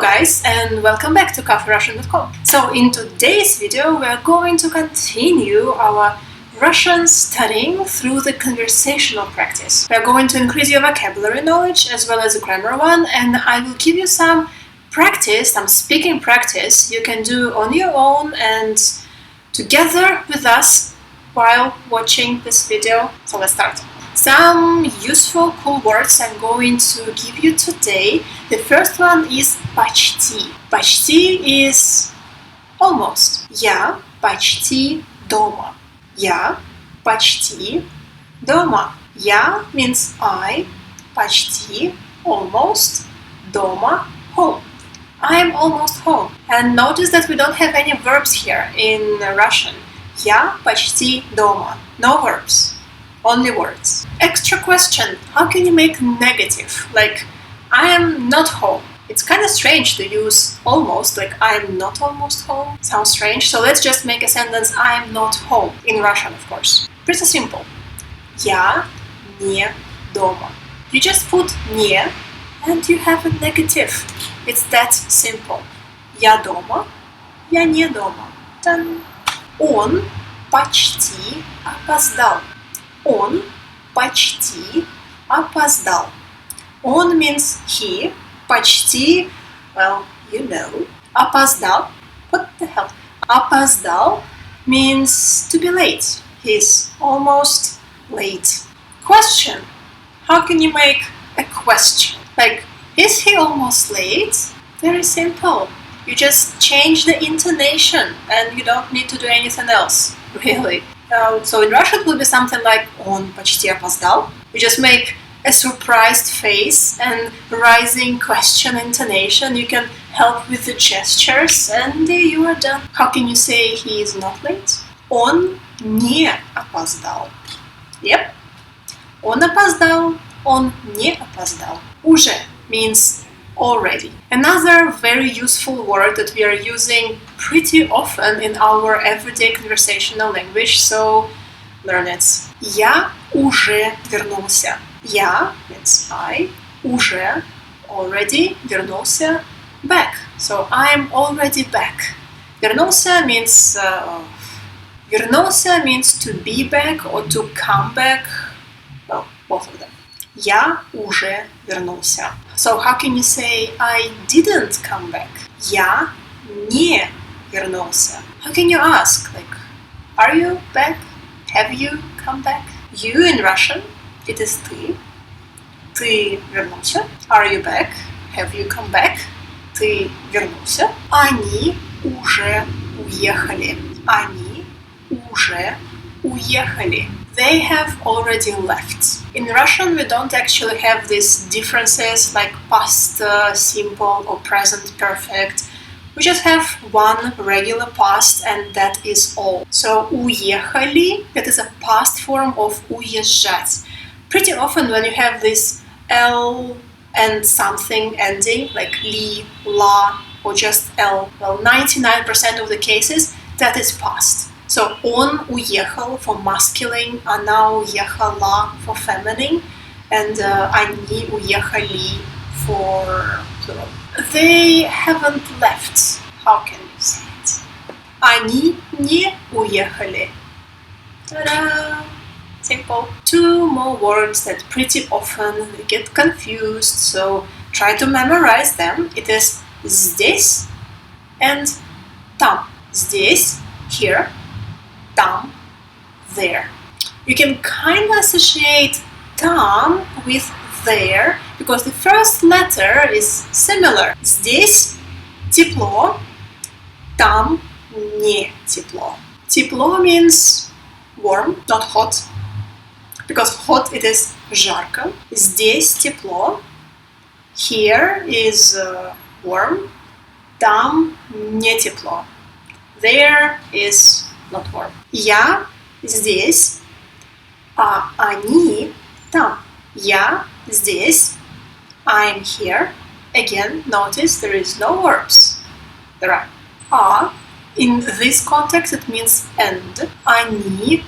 Hello guys, and welcome back to caferussian.com. So in today's video we are going to continue our Russian studying through the conversational practice. We are going to increase your vocabulary knowledge as well as grammar one, and I will give you some practice, some speaking practice you can do on your own and together with us while watching this video. So let's start. Some useful cool words I'm going to give you today. The first one is почти. Почти is almost. Я почти дома. Я почти дома. Я means I, почти, almost, дома, home. I'm almost home. And notice that we don't have any verbs here in Russian. Я почти дома. No verbs. Only words. Extra question. How can you make negative? Like, I am not home. It's kind of strange to use almost, like I am not almost home. Sounds strange. So let's just make a sentence I am not home. In Russian, of course. Pretty simple. Я не дома. You just put не and you have a negative. It's that simple. Я дома. Я не дома. Done. Он почти опоздал. Он почти опоздал. Он means he, почти, well, you know. Опоздал, what the hell? Опоздал means to be late. He's almost late. Question. How can you make a question? Like, is he almost late? Very simple. You just change the intonation and you don't need to do anything else, really. So in Russian it will be something like он почти опоздал. You just make a surprised face and rising question intonation. You can help with the gestures and you are done. How can you say he is not late? Он не опоздал. Yep. Он опоздал. Он не опоздал. Уже means already. Another very useful word that we are using pretty often in our everyday conversational language, so learn it. Я уже вернулся. Я means I, уже, already, вернулся, back. So I'm already back. Вернулся means вернулся means to be back or to come back. Well, both of them. Я уже вернулся. So how can you say I didn't come back? Я не вернулся. How can you ask? Like, are you back? Have you come back? You in Russian, it is ты. Ты вернулся. Are you back? Have you come back? Ты вернулся. Они уже уехали. Они уже уехали. They have already left. In Russian, we don't actually have these differences like past simple or present perfect. We just have one regular past and that is all. So уехали, that is a past form of уезжать. Pretty often when you have this L and something ending, like li, la, or just L, well, 99% of the cases, that is past. So он уехал for masculine, она уехала for feminine, and они уехали for plural. They haven't left. How can you say it? Они не уехали. Ta-da! Simple. Two more words that pretty often get confused, so try to memorize them. It is здесь and там. Здесь, here. Там, there. You can kind of associate там with there because the first letter is similar. Здесь тепло, там не тепло. Тепло means warm, not hot. Because hot it is жарко. Здесь тепло. Here is warm. Там не тепло. There is not warm. Я здесь, а они там. Я здесь, I'm here. Again, notice there is no verbs. There are а. In this context, it means and. Они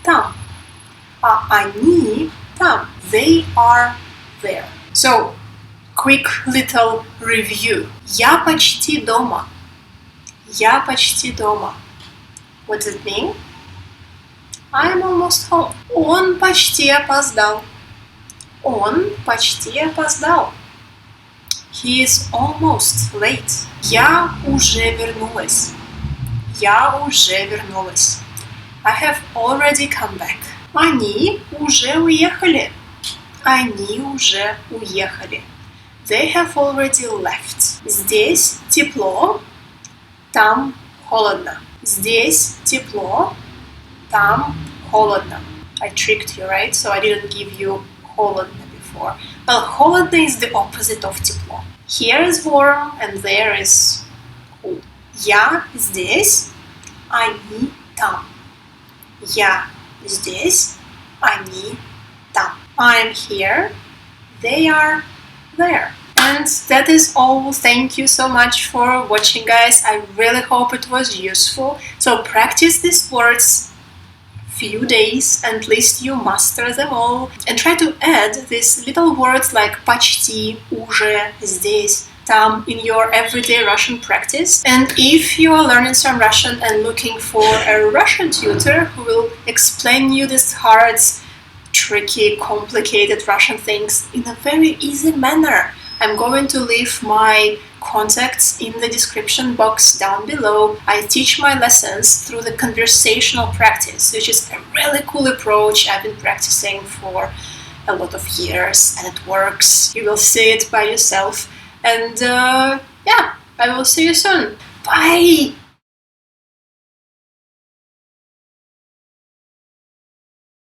там. А они там. They are there. So, quick little review. Я почти дома. Я почти дома. What does it mean? I'm almost home. Он почти опоздал. Он почти опоздал. He is almost late. Я уже вернулась. Я уже вернулась. I have already come back. Они уже уехали. Они уже уехали. They have already left. Здесь тепло, там холодно. Здесь тепло, там холодно. I tricked you, right? So I didn't give you холодно before. Well, холодно is the opposite of тепло. Here is warm and there is cool. Я здесь, они там. Я здесь, они там. I'm here, they are there. And that is all. Thank you so much for watching, guys. I really hope it was useful. So practice these words few days, and at least you master them all. And try to add these little words like почти, уже, здесь, там in your everyday Russian practice. And if you are learning some Russian and looking for a Russian tutor who will explain you these hard, tricky, complicated Russian things in a very easy manner, I'm going to leave my contacts in the description box down below. I teach my lessons through the conversational practice, which is a really cool approach I've been practicing for a lot of years, and it works. You will see it by yourself. And yeah, I will see you soon. Bye!